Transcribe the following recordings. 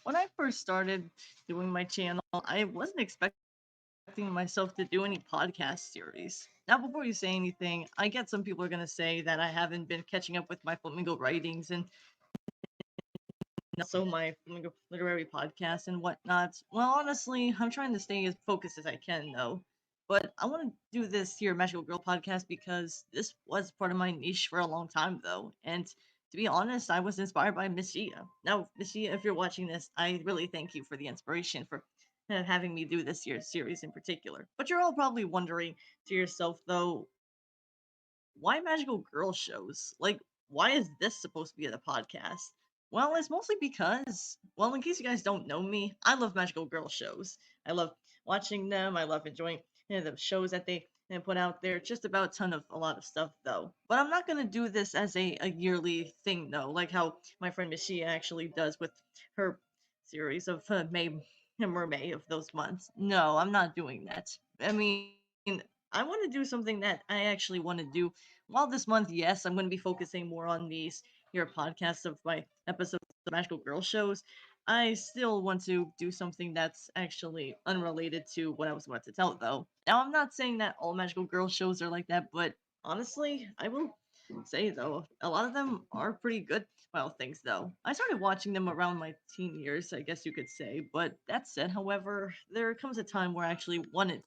When I first started doing my channel, I wasn't expecting myself to do any podcast series. Now, before you say anything, I get some people are going to say that I haven't been catching up with my Flamingo writings and also my Flamingo literary podcast and whatnot. Well, honestly, I'm trying to stay as focused as I can, though. But I want to do this here Magical Girl podcast because this was part of my niche for a long time, though. And to be honest, I was inspired by Miss Gia. Now, Miss Gia, if you're watching this, I really thank you for the inspiration for having me do this year's series in particular. But you're all probably wondering to yourself, though, why magical girl shows? Like, why is this supposed to be a podcast? Well, it's mostly because, well, in case you guys don't know me, I love magical girl shows. I love watching them. I love enjoying the shows that they put out there. Just about a lot of stuff though. But I'm not gonna do this as a yearly thing though, like how my friend Mishia actually does with her series of May or May of those months. No, I'm not doing that. I mean, I want to do something that I actually want to do. While this month, yes, I'm going to be focusing more on these here podcasts of my episodes of Magical Girl shows. I still want to do something that's actually unrelated to what I was about to tell, though. Now, I'm not saying that all Magical Girl shows are like that, but honestly, I will say, though, a lot of them are pretty good. Well, things, though. I started watching them around my teen years, I guess you could say. But that said, however, there comes a time where I actually wanted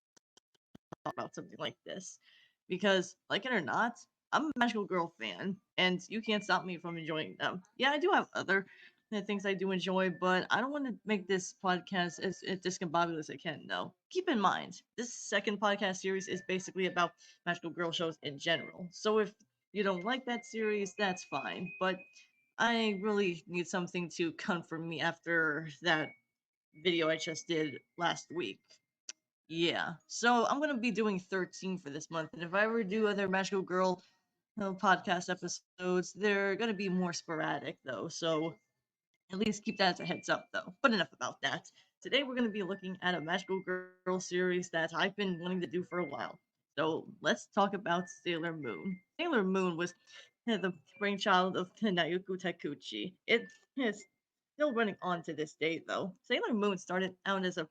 about something like this because, like it or not, I'm a Magical Girl fan, and you can't stop me from enjoying them. Yeah, I do have other things I do enjoy, but I don't want to make this podcast as discombobulated as I can. No, keep in mind, this second podcast series is basically about Magical Girl shows in general. So if you don't like that series, that's fine. But I really need something to comfort me after that video I just did last week. Yeah. So I'm gonna be doing 13 for this month, and if I ever do other Magical Girl podcast episodes, they're gonna be more sporadic though. So at least keep that as a heads up though. But enough about that. Today we're gonna be looking at a Magical Girl series that I've been wanting to do for a while. So let's talk about Sailor Moon. Sailor Moon was the brainchild of Naoki Takeuchi. It is still running on to this day, though. Sailor Moon started out as a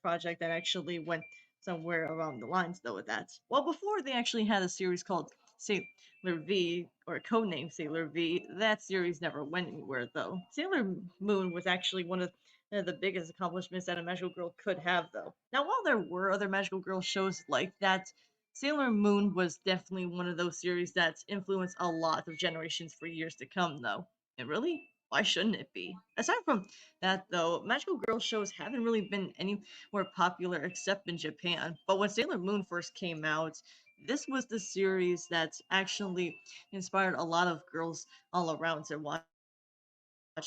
project that actually went somewhere around the lines, though, with that. Well, before they actually had a series called Sailor V, or codenamed Sailor V, that series never went anywhere, though. Sailor Moon was actually one of the biggest accomplishments that a magical girl could have, though. Now, while there were other magical girl shows like that, Sailor Moon was definitely one of those series that's influenced a lot of generations for years to come, though. And really, why shouldn't it be? Aside from that, though, magical girl shows haven't really been any more popular except in Japan. But when Sailor Moon first came out, this was the series that actually inspired a lot of girls all around to watch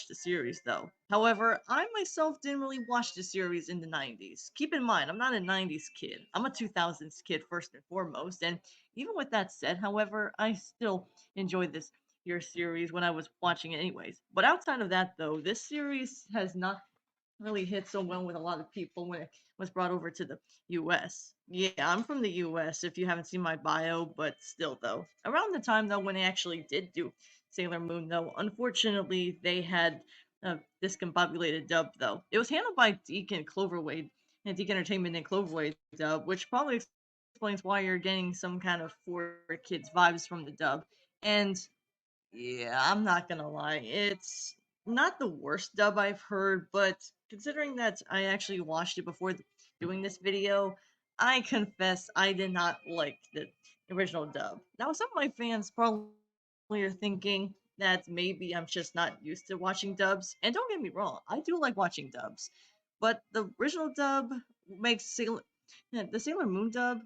the series, though. However, I myself didn't really watch the series in the 90s. Keep in mind, I'm not a 90s kid. I'm a 2000s kid first and foremost. And even with that said, however, I still enjoyed this year series when I was watching it anyways. But outside of that, though, this series has not really hit so well with a lot of people when it was brought over to the US. Yeah, I'm from the US if you haven't seen my bio, but still though. Around the time though when they actually did do Sailor Moon though, unfortunately they had a discombobulated dub though. It was handled by Deacon Cloverwade and Deacon Entertainment and Cloverwade dub, which probably explains why you're getting some kind of four kids vibes from the dub. And yeah, I'm not gonna lie. It's not the worst dub I've heard, but considering that I actually watched it before doing this video, I confess I did not like the original dub. Now, some of my fans probably are thinking that maybe I'm just not used to watching dubs, and don't get me wrong, I do like watching dubs, but the original dub makes the Sailor Moon dub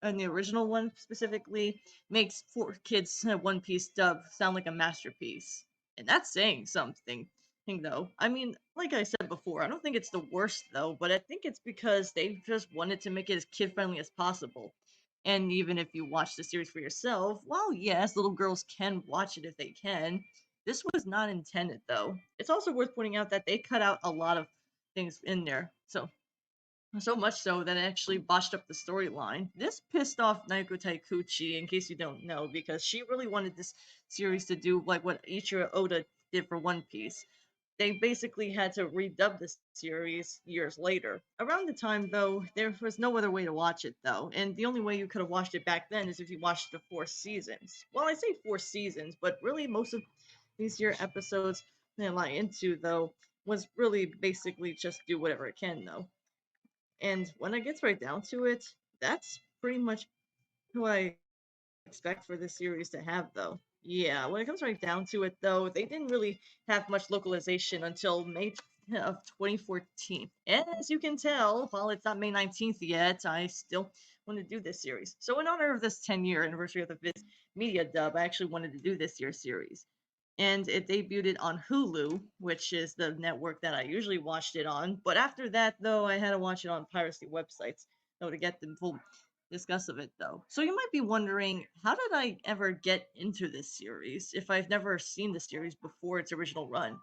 and the original one specifically makes Four Kids One Piece dub sound like a masterpiece. And that's saying something, though. I mean, like I said before, I don't think it's the worst, though, but I think it's because they just wanted to make it as kid friendly as possible. And even if you watch the series for yourself, while yes, little girls can watch it if they can, this was not intended, though. It's also worth pointing out that they cut out a lot of things in there. So much so that it actually botched up the storyline. This pissed off Naoko Taikuchi, in case you don't know, because she really wanted this series to do like what Ichiro Oda did for One Piece. they basically had to redub the series years later. Around the time, though, there was no other way to watch it, though, and the only way you could have watched it back then is if you watched the 4 seasons. Well, I say 4 seasons, but really most of these year episodes they lie into, though, was really basically just do whatever it can, though. And when it gets right down to it, that's pretty much what I expect for this series to have, though. Yeah, when it comes right down to it, though, they didn't really have much localization until May of 2014. And as you can tell, while it's not May 19th yet, I still want to do this series. So, in honor of this 10-year anniversary of the Viz Media dub, I actually wanted to do this year's series. And it debuted on Hulu, which is the network that I usually watched it on. But after that, though, I had to watch it on piracy websites, though, to get the full discuss of it, though. So you might be wondering, how did I ever get into this series if I've never seen the series before its original run?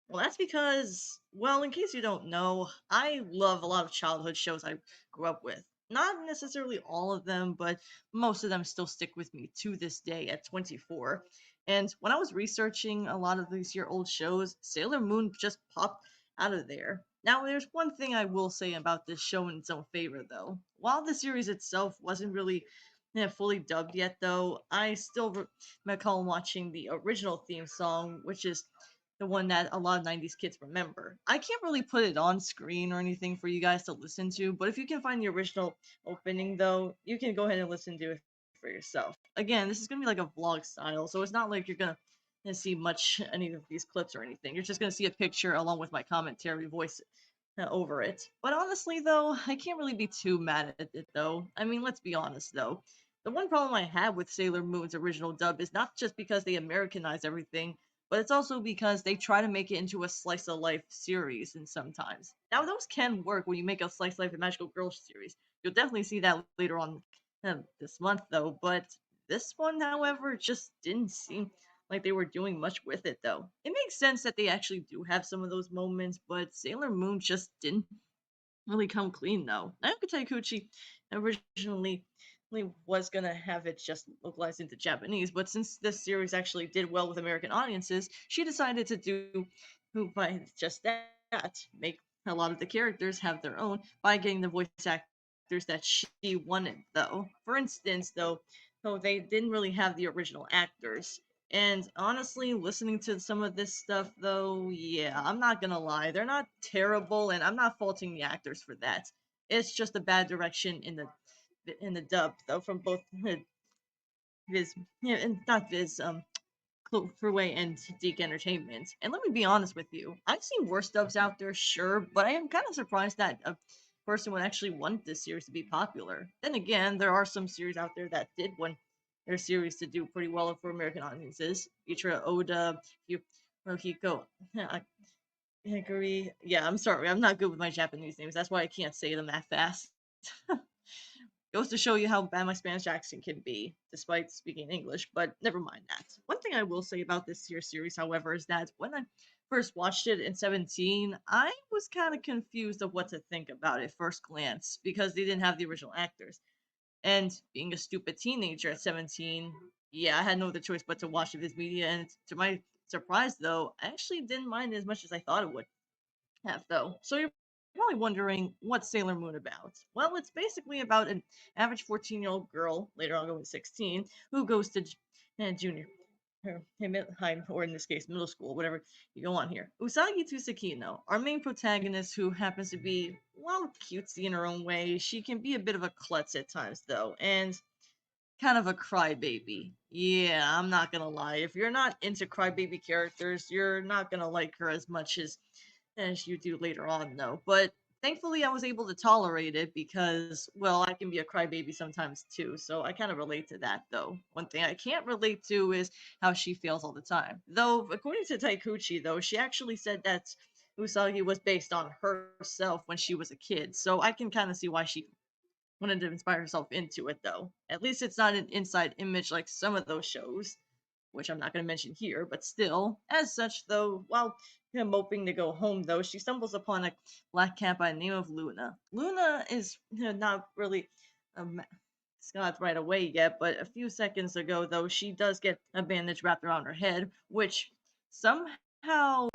Well, that's because, well, in case you don't know, I love a lot of childhood shows I grew up with. Not necessarily all of them, but most of them still stick with me to this day at 24. And when I was researching a lot of these year old shows, Sailor Moon just popped out of there. Now, there's one thing I will say about this show in its own favor, though. While the series itself wasn't really fully dubbed yet, though, I still recall watching the original theme song, which is the one that a lot of 90s kids remember. I can't really put it on screen or anything for you guys to listen to, but if you can find the original opening, though, you can go ahead and listen to it for yourself. Again, this is going to be like a vlog style, so it's not like you're going to see much any of these clips or anything. You're just going to see a picture along with my commentary voice over it. But honestly, though, I can't really be too mad at it, though. I mean, let's be honest, though. The one problem I have with Sailor Moon's original dub is not just because they Americanize everything, but it's also because they try to make it into a slice of life series and sometimes. Now those can work when you make a slice of life and magical girl series. You'll definitely see that later on this month though, but this one, however, just didn't seem like they were doing much with it though. It makes sense that they actually do have some of those moments, but Sailor Moon just didn't really come clean though. Naoki Taikuchi originally was gonna have it just localized into Japanese, but since this series actually did well with American audiences, she decided to do by just that, make a lot of the characters have their own by getting the voice actors that she wanted though. For instance, though they didn't really have the original actors. And honestly, listening to some of this stuff, though, yeah, I'm not gonna lie, they're not terrible, and I'm not faulting the actors for that. It's just a bad direction in the dub, though, from both Viz, yeah, and not Viz, Cloverway and Deke Entertainment. And let me be honest with you, I've seen worse dubs out there, sure, but I am kind of surprised that a person would actually want this series to be popular. Then again, there are some series out there that did want their series to do pretty well for American audiences. Itra Oda, Hiko, Hikari. Yeah, I'm sorry, I'm not good with my Japanese names. That's why I can't say them that fast. Goes to show you how bad my Spanish accent can be, despite speaking English, but never mind that. One thing I will say about this here series, however, is that when I first watched it in 17, I was kind of confused of what to think about it first glance, because they didn't have the original actors. And being a stupid teenager at 17, yeah, I had no other choice but to watch Viz Media, and to my surprise, though, I actually didn't mind it as much as I thought it would have, though. So you're probably wondering what's Sailor Moon about? Well, it's basically about an average 14-year-old girl, later on going 16, who goes to junior high, or in this case, middle school, whatever you go on here. Usagi Tsusakino, our main protagonist, who happens to be, well, cutesy in her own way. She can be a bit of a klutz at times, though, and kind of a crybaby. Yeah, I'm not gonna lie. If you're not into crybaby characters, you're not gonna like her as much as you do later on, though. But thankfully, I was able to tolerate it because, well, I can be a crybaby sometimes too. So I kind of relate to that, though. One thing I can't relate to is how she feels all the time. Though, according to Taikuchi, though, she actually said that Usagi was based on herself when she was a kid. So I can kind of see why she wanted to inspire herself into it, though. At least it's not an inside image like some of those shows, which I'm not going to mention here, but still. As such, though, while moping to go home, though, she stumbles upon a black cat by the name of Luna. Luna is not really um, Scott right away yet, but a few seconds ago, though, she does get a bandage wrapped around her head, which somehow how,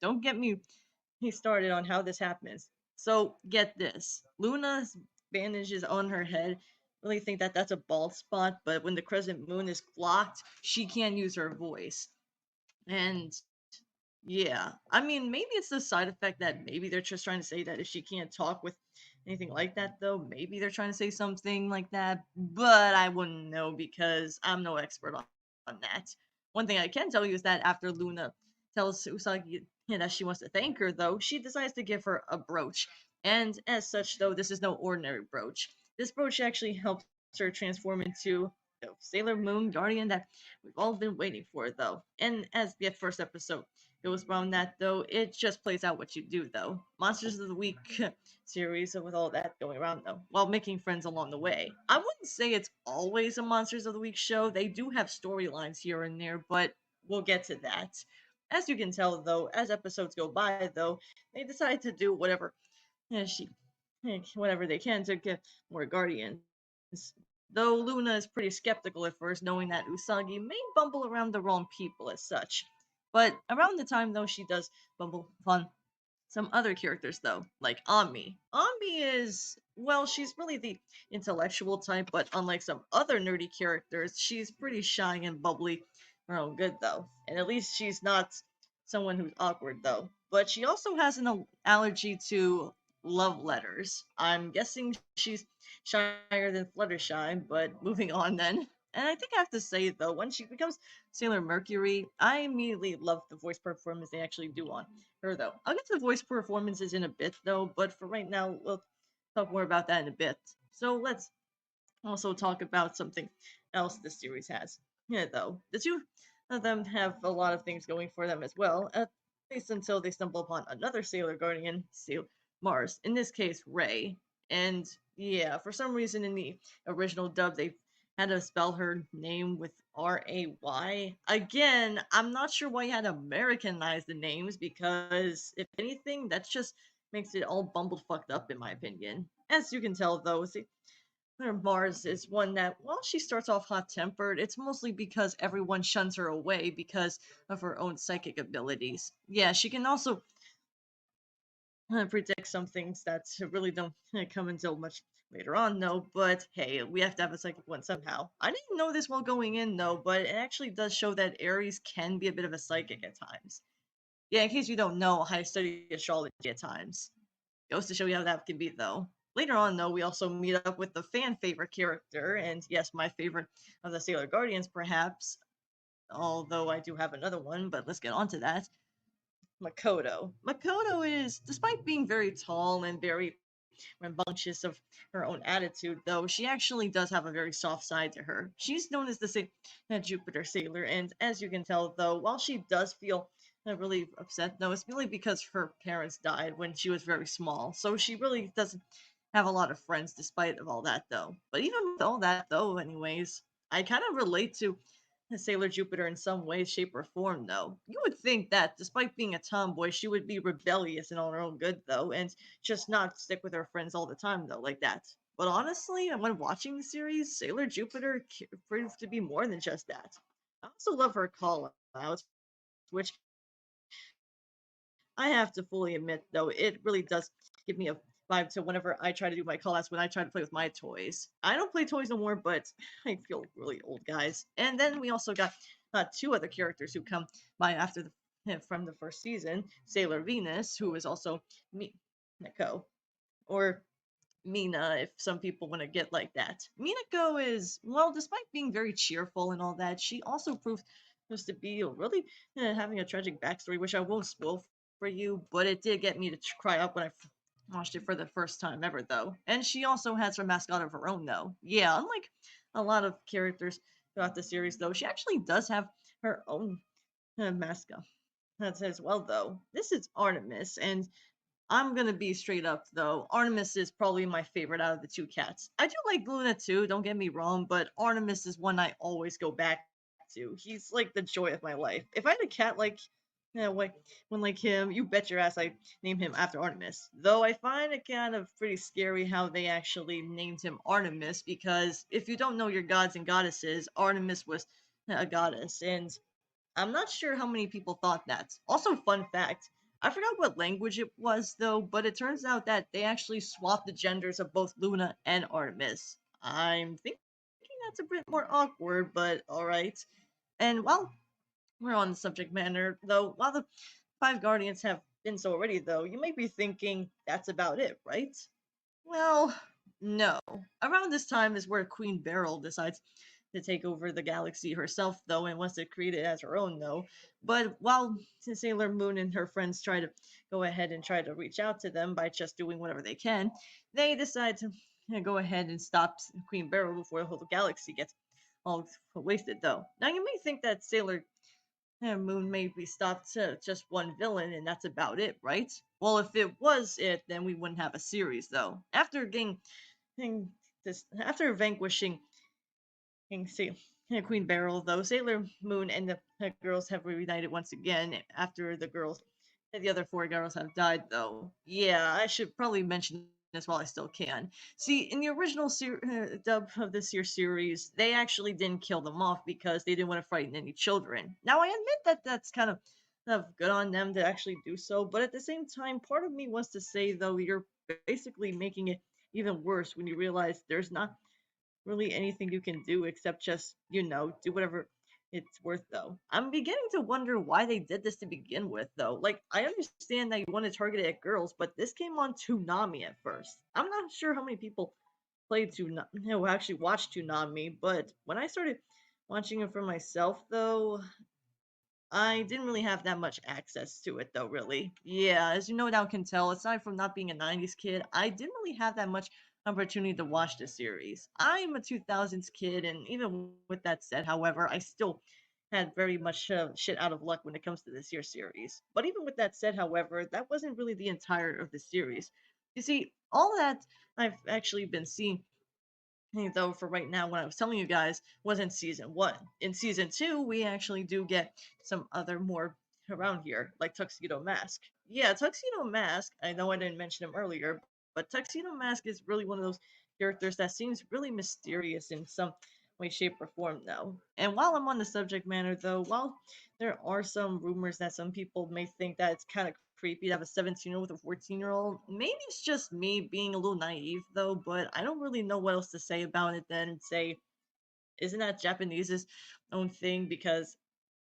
don't get me started on how this happens. So get this: Luna's bandages on her head. Really think that that's a bald spot, but when the crescent moon is blocked, she can't use her voice. And yeah, I mean, maybe it's the side effect that maybe they're just trying to say that if she can't talk with anything like that, though, maybe they're trying to say something like that. But I wouldn't know because I'm no expert on that. One thing I can tell you is that after Luna tells Usagi that she wants to thank her, though, she decides to give her a brooch. And as such, though, this is no ordinary brooch. This brooch actually helps her transform into the Sailor Moon Guardian that we've all been waiting for, though. And as the first episode goes from that, though, it just plays out what you do, though. Monsters of the Week series with all that going around, though, while making friends along the way. I wouldn't say it's always a Monsters of the Week show. They do have storylines here and there, but we'll get to that. As you can tell, though, as episodes go by, though, they decide to do whatever she, whatever they can to get more guardians. Though Luna is pretty skeptical at first, knowing that Usagi may bumble around the wrong people as such. But around the time, though, she does bumble upon some other characters, though, like Ami. Ami is, well, she's really the intellectual type, but unlike some other nerdy characters, she's pretty shy and bubbly for her own good, though. And at least she's not someone who's awkward, though. But she also has an allergy to love letters. I'm guessing she's shyer than Fluttershy, but moving on then. And I think I have to say, though, when she becomes Sailor Mercury, I immediately love the voice performance they actually do on her, though. I'll get to the voice performances in a bit, though, but for right now, we'll talk more about that in a bit. So let's also talk about something else this series has. Yeah, though. The two of them have a lot of things going for them as well, at least until they stumble upon another Sailor Guardian, Mars, in this case, Ray. And yeah, for some reason in the original dub, they had to spell her name with Ray. Again, I'm not sure why you had to Americanize the names because, if anything, that just makes it all bumbled fucked up, in my opinion. As you can tell, though, Mars is one that, while she starts off hot tempered, it's mostly because everyone shuns her away because of her own psychic abilities. Yeah, she can also predict some things that really don't come until much later on, though. But hey, we have to have a psychic one somehow. I didn't know this while going in, though, but it actually does show that Aries can be a bit of a psychic at times. Yeah, in case you don't know, I study astrology at times. Goes to show you how that can be, though. Later on, though, we also meet up with the fan favorite character, and yes, my favorite of the Sailor Guardians, perhaps. Although I do have another one, but let's get on to that. Makoto. Makoto is, despite being very tall and very rambunctious of her own attitude, though, she actually does have a very soft side to her. She's known as the Jupiter Sailor, and as you can tell, though, while she does feel really upset, though, it's really because her parents died when she was very small, so she really doesn't have a lot of friends despite of all that, though. But even with all that, though, anyways, I kind of relate to Sailor Jupiter in some way, shape, or form, though. You would think that, despite being a tomboy, she would be rebellious and on her own good, though, and just not stick with her friends all the time, though, like that. But honestly, when watching the series, Sailor Jupiter proved to be more than just that. I also love her call outs, which I have to fully admit, though, it really does give me a vibe to whenever I try to do my call outs when I try to play with my toys. I don't play toys no more, but I feel really old, guys. And then we also got two other characters who come by after from the first season: Sailor Venus, who is also Minako, or Mina, if some people want to get like that. Minako is, well, despite being very cheerful and all that, she also proves to be really having a tragic backstory, which I won't spoil for you, but it did get me to cry up when I watched it for the first time ever, though. And she also has her mascot of her own, though. Yeah, unlike a lot of characters throughout the series, though, she actually does have her own mascot. That's as well, though. This is Artemis, and I'm gonna be straight up though. Artemis is probably my favorite out of the two cats. I do like Luna too, don't get me wrong, but Artemis is one I always go back to. He's like the joy of my life. If I had a cat like, like one like him, you bet your ass I name him after Artemis. Though I find it kind of pretty scary how they actually named him Artemis, because if you don't know your gods and goddesses, Artemis was a goddess, and I'm not sure how many people thought that. Also, fun fact, I forgot what language it was though, but it turns out that they actually swapped the genders of both Luna and Artemis. I'm thinking that's a bit more awkward, but alright. And while we're on the subject matter, though, while the five Guardians have been so already, though, you might be thinking that's about it, right? Well, no. Around this time is where Queen Beryl decides to take over the galaxy herself, though, and wants to create it as her own, though. But while Sailor Moon and her friends try to go ahead and try to reach out to them by just doing whatever they can, they decide to go ahead and stop Queen Beryl before the whole galaxy gets all wasted, though. Now, you may think that Sailor Moon may be stopped to just one villain, and that's about it, right? Well, if it was it, then we wouldn't have a series, though. After vanquishing Queen Beryl, though, Sailor Moon and the girls have reunited once again after the other four girls have died, though. Yeah, I should probably mention this while I still can. See, in the original dub of this year's series, they actually didn't kill them off because they didn't want to frighten any children. Now, I admit that that's kind of good on them to actually do so, but at the same time, part of me wants to say, though, you're basically making it even worse when you realize there's not really anything you can do except just, do whatever it's worth, though. I'm beginning to wonder why they did this to begin with, though. Like, I understand that you want to target it at girls, but this came on Toonami at first. I'm not sure how many people played Toonami, actually watched Toonami, but when I started watching it for myself, though, I didn't really have that much access to it, though, really. Yeah, as you no doubt can tell, aside from not being a 90s kid, I didn't really have that much opportunity to watch the series. I'm a 2000s kid, and even with that said, however, I still had very much shit out of luck when it comes to this year's series. But even with that said, however, that wasn't really the entire of the series. You see, all that I've actually been seeing though for right now, what I was telling you guys was in season one. In season two, we actually do get some other more around here, like Tuxedo Mask. Yeah, Tuxedo Mask, I know I didn't mention him earlier, but Tuxedo Mask is really one of those characters that seems really mysterious in some way, shape, or form now. And while I'm on the subject matter, though, while there are some rumors that some people may think that it's kind of creepy to have a 17-year-old with a 14-year-old. Maybe it's just me being a little naive, though, but I don't really know what else to say about it then and say, isn't that Japanese's own thing? Because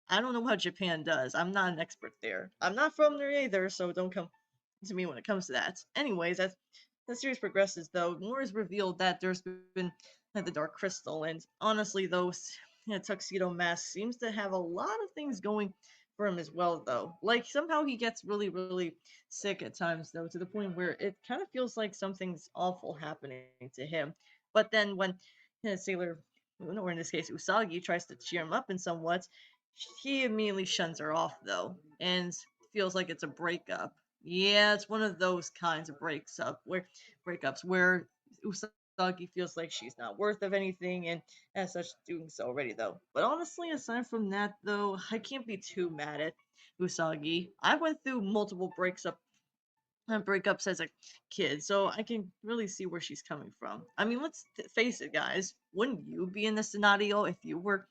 I don't know how Japan does. I'm not an expert there. I'm not from there either, so don't come to me when it comes to that. Anyways, as the series progresses, though, more is revealed that there's been the Dark Crystal, and honestly, though, Tuxedo Mask seems to have a lot of things going for him as well, though. Like, somehow he gets really, really sick at times, though, to the point where it kind of feels like something's awful happening to him. But then when Sailor Moon, or in this case Usagi, tries to cheer him up in somewhat, he immediately shuns her off, though, and feels like it's a breakup. Yeah, it's one of those kinds of breakups where Usagi feels like she's not worth of anything, and as such, doing so already, though. But honestly, aside from that, though, I can't be too mad at Usagi. I went through multiple breakups as a kid, so I can really see where she's coming from. I mean, let's face it, guys. Wouldn't you be in this scenario if you were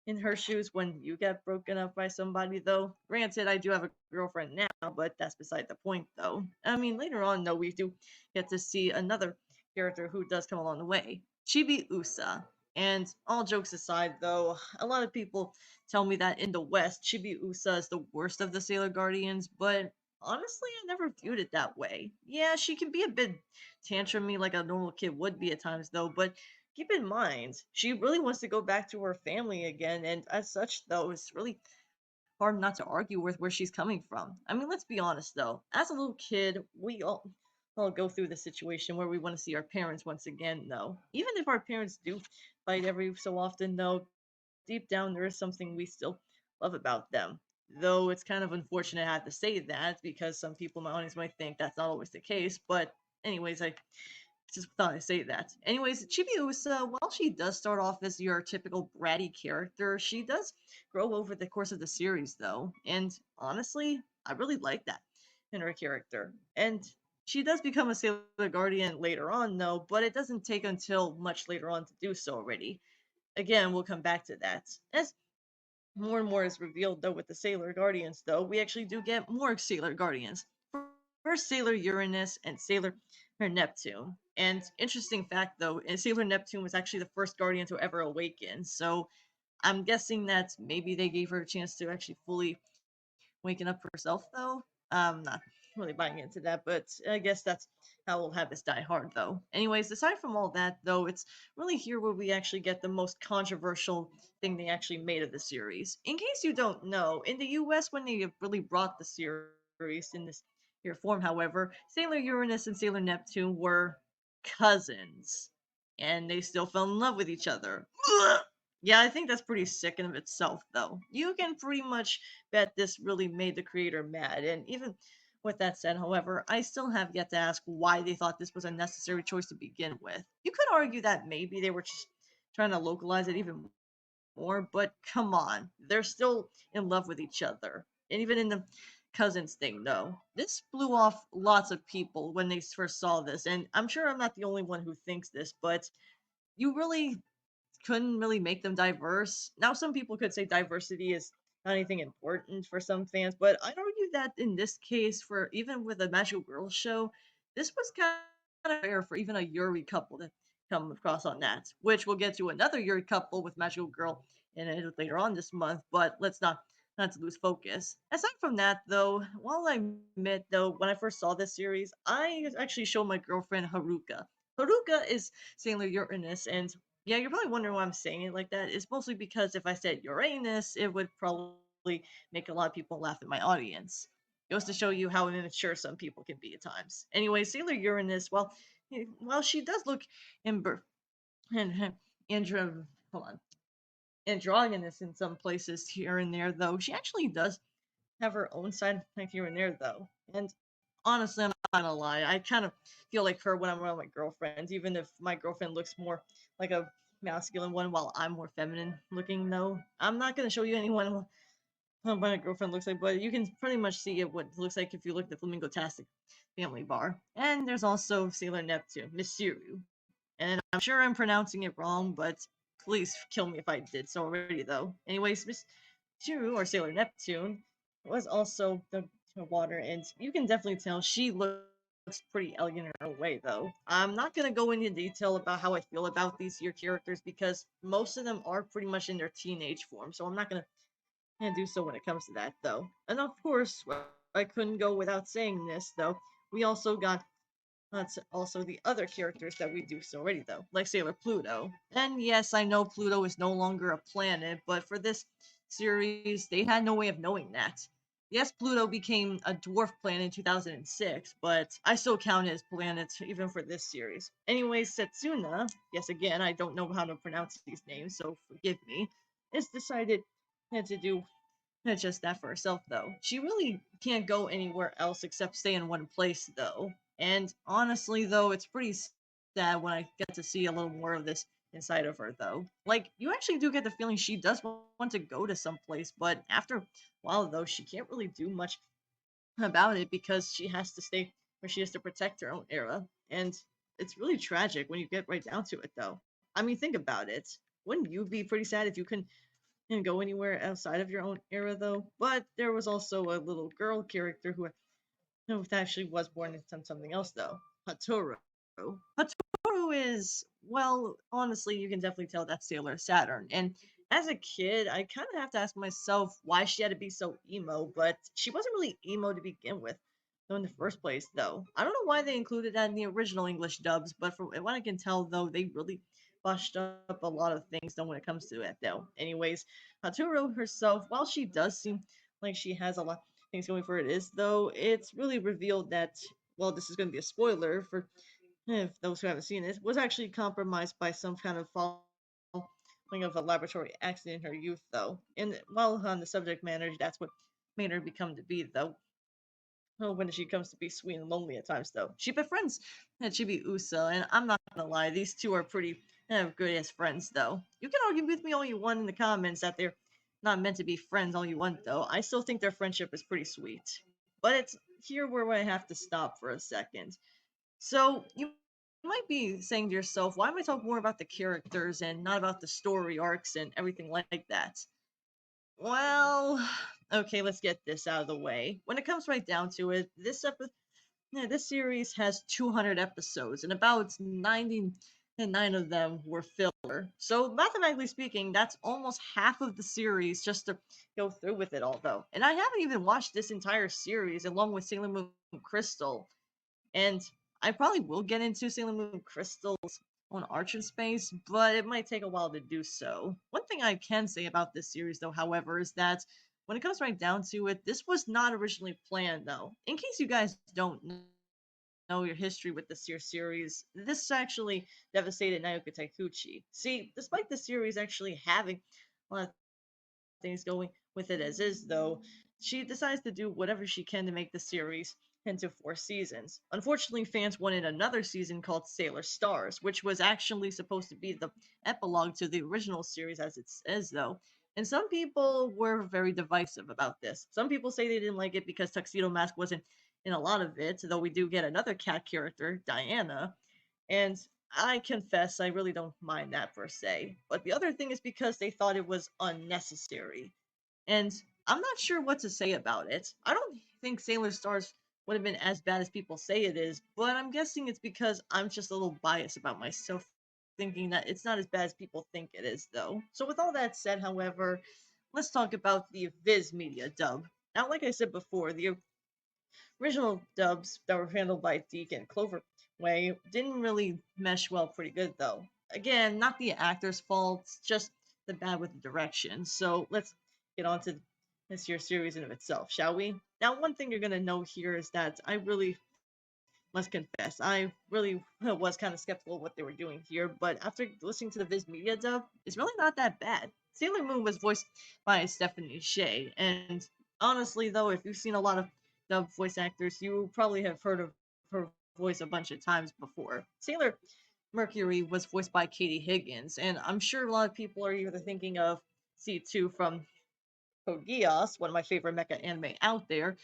in her shoes when you get broken up by somebody, though? Granted, I do have a girlfriend now, but that's beside the point, though. I mean, later on, though, we do get to see another character who does come along the way, Chibi Usa. And all jokes aside, though, a lot of people tell me that in the West, Chibi Usa is the worst of the Sailor Guardians, but honestly, I never viewed it that way. Yeah, she can be a bit tantrumy like a normal kid would be at times, though, but keep in mind, she really wants to go back to her family again, and as such, though, it's really hard not to argue with where she's coming from. I mean, let's be honest, though. As a little kid, we all go through the situation where we want to see our parents once again, though. Even if our parents do fight every so often, though, deep down there is something we still love about them. Though it's kind of unfortunate I have to say that because some people in my audience might think that's not always the case. But anyways, I just thought I'd say that. Anyways, Chibiusa, while she does start off as your typical bratty character, she does grow over the course of the series, though. And honestly, I really like that in her character. And she does become a Sailor Guardian later on, though, but it doesn't take until much later on to do so already. Again, we'll come back to that. As more and more is revealed though with the Sailor Guardians though, we actually do get more Sailor Guardians. First Sailor Uranus and Sailor Neptune. And interesting fact though, Sailor Neptune was actually the first Guardian to ever awaken. So I'm guessing that maybe they gave her a chance to actually fully waking up herself though. I'm not really buying into that, but I guess that's how we'll have this die hard though. Anyways, aside from all that though, it's really here where we actually get the most controversial thing they actually made of the series. In case you don't know, in the US when they really brought the series in this here form, however, Sailor Uranus and Sailor Neptune were cousins. And they still fell in love with each other. Yeah, I think that's pretty sick in of itself, though. You can pretty much bet this really made the creator mad. And even with that said, however, I still have yet to ask why they thought this was a necessary choice to begin with. You could argue that maybe they were just trying to localize it even more, but come on, they're still in love with each other. And even in the cousins thing, though, this blew off lots of people when they first saw this. And I'm sure I'm not the only one who thinks this, but you really couldn't really make them diverse. Now, some people could say diversity is not anything important for some fans, but I'd argue that in this case, for even with a Magical Girls show, this was kind of rare for even a Yuri couple to come across on that. Which we'll get to another Yuri couple with Magical Girl in it later on this month, but let's not to lose focus. Aside from that, though, while I admit though, when I first saw this series, I actually showed my girlfriend Haruka. Haruka is Sailor Uranus, and yeah, you're probably wondering why I'm saying it like that. It's mostly because if I said Uranus, it would probably make a lot of people laugh at my audience. It goes to show you how immature some people can be at times. Anyway, Sailor Uranus, while she does look imber- and andro- hold on, androgynous in some places here and there, though, she actually does have her own side like here and there, though. And honestly, I'm not gonna lie, I kind of feel like her when I'm around my girlfriends, even if my girlfriend looks more like a masculine one while I'm more feminine looking. Though I'm not gonna show you anyone what my girlfriend looks like, but you can pretty much see it what it looks like if you look at the Flamingo Tastic family bar. And there's also Sailor Neptune, Misiru. And I'm sure I'm pronouncing it wrong, but please kill me if I did so already, though. Anyways, Miss Chiru, or Sailor Neptune, was also the water, and you can definitely tell she looks pretty elegant in her own way, though. I'm not going to go into detail about how I feel about these here characters because most of them are pretty much in their teenage form, so I'm not going to do so when it comes to that, though. And of course, I couldn't go without saying this, though. We also got that's also the other characters that we do so already, though, like Sailor Pluto. And yes, I know Pluto is no longer a planet, but for this series, they had no way of knowing that. Yes, Pluto became a dwarf planet in 2006, but I still count it as planet even for this series. Anyways, Setsuna, yes, again, I don't know how to pronounce these names, so forgive me, is decided to do not just that for herself, though. She really can't go anywhere else except stay in one place, though. And honestly, though, it's pretty sad when I get to see a little more of this inside of her, though. Like, you actually do get the feeling she does want to go to some place, but after a while, though, she can't really do much about it because she has to stay where she has to protect her own era. And it's really tragic when you get right down to it, though. I mean, think about it. Wouldn't you be pretty sad if you couldn't go anywhere outside of your own era, though? But there was also a little girl character who actually was born into something else, though. Hatoro. Hatoro is, well, honestly, you can definitely tell that's Sailor Saturn. And as a kid, I kind of have to ask myself why she had to be so emo, but she wasn't really emo to begin with, though, in the first place, though. I don't know why they included that in the original English dubs, but from what I can tell, though, they really botched up a lot of things, though, when it comes to it, though. Anyways, Haturo herself, while she does seem like she has a lot of things going for it is, though, it's really revealed that, well, this is going to be a spoiler for if those who haven't seen it, was actually compromised by some kind of following of a laboratory accident in her youth, though. And while on the subject matter, that's what made her become to be, though. Oh, when she comes to be sweet and lonely at times, though. She befriends Chibi Usa, and I'm not gonna lie, these two are pretty good as friends, though. You can argue with me all you want in the comments that they're not meant to be friends all you want, though. I still think their friendship is pretty sweet. But it's here where I have to stop for a second. So, you might be saying to yourself, why am I talking more about the characters and not about the story arcs and everything like that? Well, okay, let's get this out of the way. When it comes right down to it, this series has 200 episodes, and about 99 of them were filler. So, mathematically speaking, that's almost half of the series just to go through with it all, though. And I haven't even watched this entire series along with Sailor Moon Crystal. And I probably will get into Sailor Moon Crystal's on Archer Space, but it might take a while to do so. One thing I can say about this series, though, however, is that when it comes right down to it, this was not originally planned, though. In case you guys don't know your history with this year's series, this actually devastated Naoka Taikuchi. See, despite the series actually having a lot of things going with it as is, though, she decides to do whatever she can to make the series into 4 seasons. Unfortunately, fans wanted another season called Sailor Stars, which was actually supposed to be the epilogue to the original series as it says, though. And some people were very divisive about this. Some people say they didn't like it because Tuxedo Mask wasn't in a lot of it, though we do get another cat character, Diana. And I confess, I really don't mind that per se. But the other thing is because they thought it was unnecessary. And I'm not sure what to say about it. I don't think Sailor Stars would have been as bad as people say it is, but I'm guessing it's because I'm just a little biased about myself, thinking that it's not as bad as people think it is, though. So, with all that said, however, let's talk about the Viz Media dub. Now, like I said before, the original dubs that were handled by Deke and Cloverway didn't really mesh well pretty good though. Again, not the actor's fault, just the bad with the direction. So let's get on to this year's series in of itself, shall we? Now, one thing you're gonna know here is that I really must confess, I really was kind of skeptical of what they were doing here, but after listening to the Viz Media dub, it's really not that bad. Sailor Moon was voiced by Stephanie Shea, and honestly, though, if you've seen a lot of dub voice actors, you probably have heard of her voice a bunch of times before. Sailor Mercury was voiced by Katie Higgins, and I'm sure a lot of people are either thinking of C2 from Code Geass, one of my favorite mecha anime out there,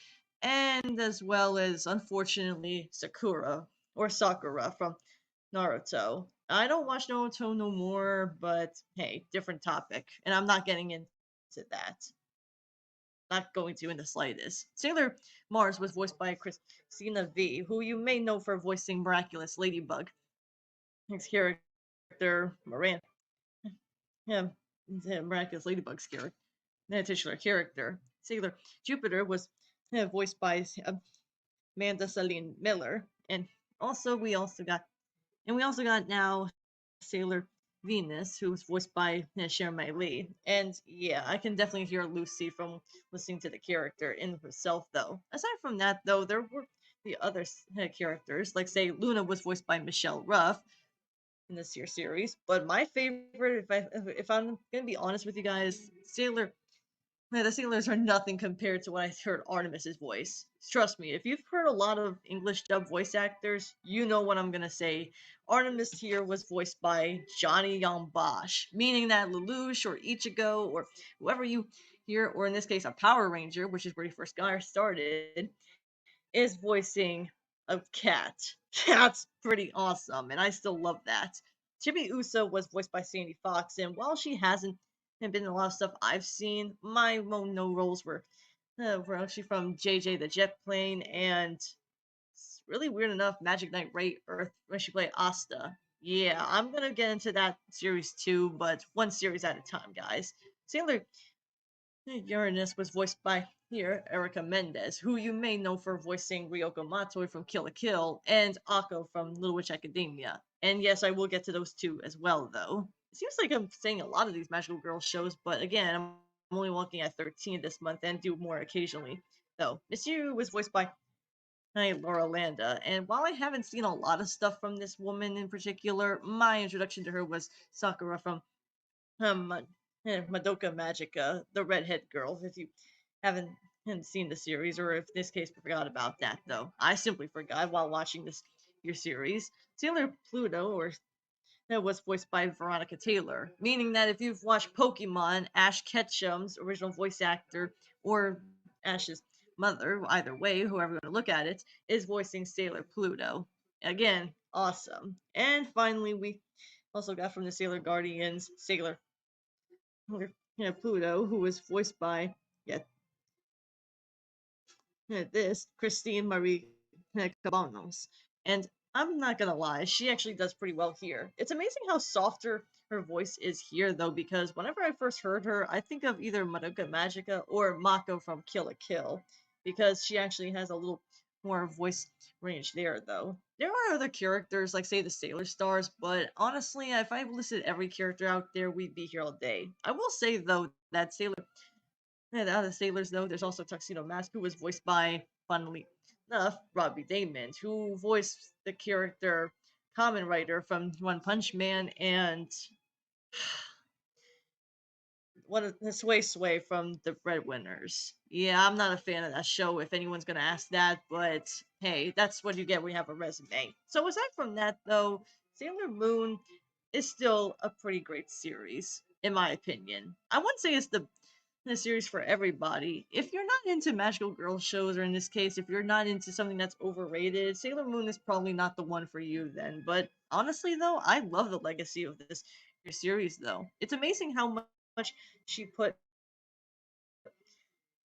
and as well as, unfortunately, Sakura or Sakura from Naruto. I don't watch Naruto no more, but hey, different topic, and I'm not getting into that. Not going to in the slightest. Sailor Mars was voiced by Christina V, who you may know for voicing Miraculous Ladybug. His character, Moran, yeah, Miraculous Ladybug's character. That titular character. Sailor Jupiter was voiced by Amanda Celine Miller, and we also got now Sailor Venus, who was voiced by Shermai Lee. And yeah, I can definitely hear Lucy from listening to the character in herself, though. Aside from that, though, there were the other characters, like say Luna was voiced by Michelle Ruff in this year series. But my favorite, if I'm gonna be honest with you guys, Sailor Man, the Sailors are nothing compared to what I heard Artemis's voice. Trust me, if you've heard a lot of English dub voice actors, you know what I'm gonna say. Artemis here was voiced by Johnny Yambosh, meaning that Lelouch or Ichigo or whoever you hear, or in this case a Power Ranger, which is where he first got started, is voicing a cat. That's pretty awesome, and I still love that. Chibi Uso was voiced by Sandy Fox, and while she hasn't been in a lot of stuff I've seen, my no roles were actually from JJ the Jet Plane, and it's really weird enough, Magic Knight Ray Earth when she played Asta. Yeah, I'm gonna get into that series too, but one series at a time, guys. Sailor Uranus was voiced by here Erica Mendez, who you may know for voicing Ryoko Matoi from Kill la Kill and Akko from Little Witch Academia. And yes, I will get to those two as well, though. It seems like I'm saying a lot of these Magical Girl shows, but again, I'm only looking at 13 this month and do more occasionally. Though Miss Yu was voiced by Laura Landa, and while I haven't seen a lot of stuff from this woman in particular, my introduction to her was Sakura from um, Madoka Magica, the redhead girl. If you haven't seen the series, or if this case forgot about that, though, I simply forgot while watching this your series. Sailor Pluto, or that was voiced by Veronica Taylor, meaning that if you've watched Pokemon, Ash Ketchum's original voice actor, or Ash's mother, either way, whoever you want to look at it, is voicing Sailor Pluto. Again, awesome. And finally, we also got from the Sailor Guardians, Sailor Pluto, who was voiced by, yeah, this Christine Marie Cabanos. And I'm not gonna lie, she actually does pretty well here. It's amazing how softer her voice is here, though, because whenever I first heard her, I think of either Madoka Magica or Mako from Kill la Kill, because she actually has a little more voice range there, though. There are other characters, like, say, the Sailor Stars, but honestly, if I listed every character out there, we'd be here all day. I will say, though, that the other sailors, though, there's also Tuxedo Mask, who was voiced by, funnily enough, Robbie Damon, who voiced the character Common Rider from One Punch Man, and one of the Sway Sway from the Breadwinners. Yeah, I'm not a fan of that show, if anyone's gonna ask that, but hey, that's what you get when you have a resume. So aside from that, though, Sailor Moon is still a pretty great series, in my opinion. I wouldn't say it's the series for everybody. If you're not into magical girl shows, or in this case, if you're not into something that's overrated, Sailor Moon is probably not the one for you then. But honestly, though, I love the legacy of this series, though. It's amazing how much she put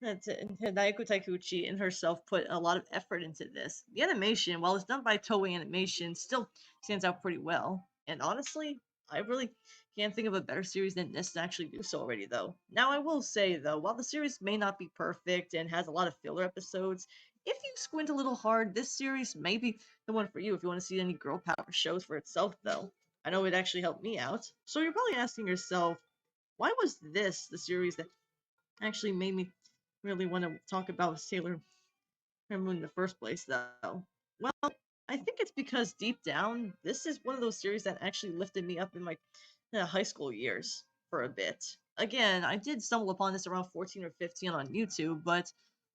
Naoko Taikuchi and herself put a lot of effort into this. The animation, while it's done by Toei Animation, still stands out pretty well. And honestly, I really can't think of a better series than this to actually do so already, though. Now, I will say, though, while the series may not be perfect and has a lot of filler episodes, if you squint a little hard, this series may be the one for you if you want to see any girl power shows for itself, though. I know it actually helped me out. So you're probably asking yourself, why was this the series that actually made me really want to talk about Sailor Moon in the first place, though? Well, I think it's because deep down, this is one of those series that actually lifted me up in my high school years for a bit. Again, I did stumble upon this around 14 or 15 on YouTube, but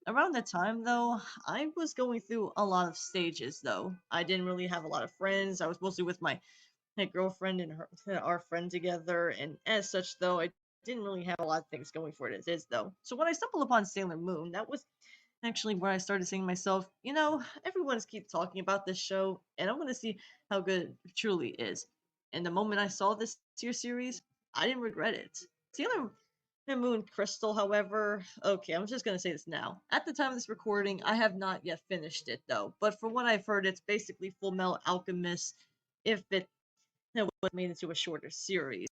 around that time, though, I was going through a lot of stages, though. I didn't really have a lot of friends. I was mostly with my girlfriend and our friend together, and as such, though, I didn't really have a lot of things going for it as is, though. So when I stumbled upon Sailor Moon, that was actually where I started saying to myself, everyone's keep talking about this show, and I'm gonna see how good it truly is. And the moment I saw this tier series, I didn't regret it. Sailor Moon Crystal, however, okay, I'm just gonna say this now. At the time of this recording, I have not yet finished it though, but from what I've heard, it's basically Full Metal Alchemist if it was made into a shorter series.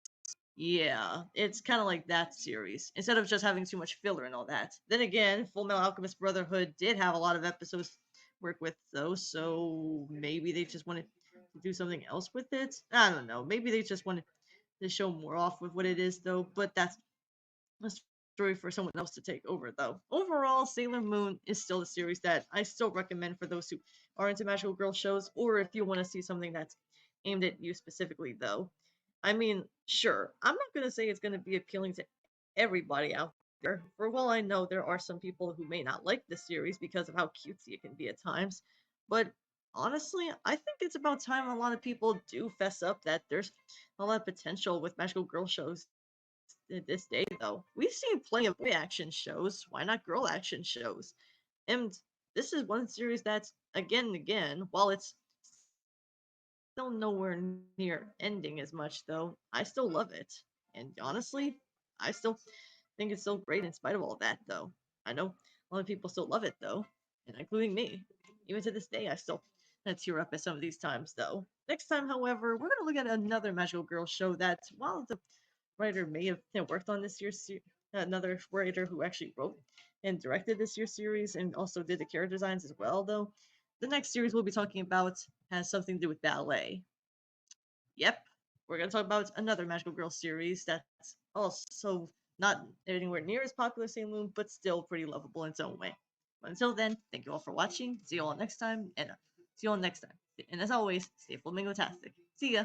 Yeah, it's kind of like that series. Instead of just having too much filler and all that. Then again, Full Metal Alchemist Brotherhood did have a lot of episodes to work with, though, so maybe they just wanted to do something else with it. I don't know. Maybe they just wanted to show more off with what it is, though, but that's a story for someone else to take over, though. Overall, Sailor Moon is still a series that I still recommend for those who are into magical girl shows, or if you want to see something that's aimed at you specifically, though. I mean, sure, I'm not going to say it's going to be appealing to everybody out there. For all I know, there are some people who may not like this series because of how cutesy it can be at times. But honestly, I think it's about time a lot of people do fess up that there's a lot of potential with magical girl shows this day, though. We've seen plenty of boy action shows. Why not girl action shows? And this is one series that's, again and again, while it's still nowhere near ending as much, though, I still love it. And honestly, I still think it's still great in spite of all that, though. I know a lot of people still love it, though, and including me. Even to this day, I still tear up at some of these times, though. Next time, however, we're going to look at another magical girl show that, while the writer may have worked on this year's another writer who actually wrote and directed this year's series and also did the character designs as well, though. The next series we'll be talking about has something to do with ballet. Yep, we're going to talk about another magical girl series that's also not anywhere near as popular as Sailor Moon, but still pretty lovable in its own way. But until then, thank you all for watching. See you all next time, and see you all next time. And as always, stay flamingo-tastic. See ya!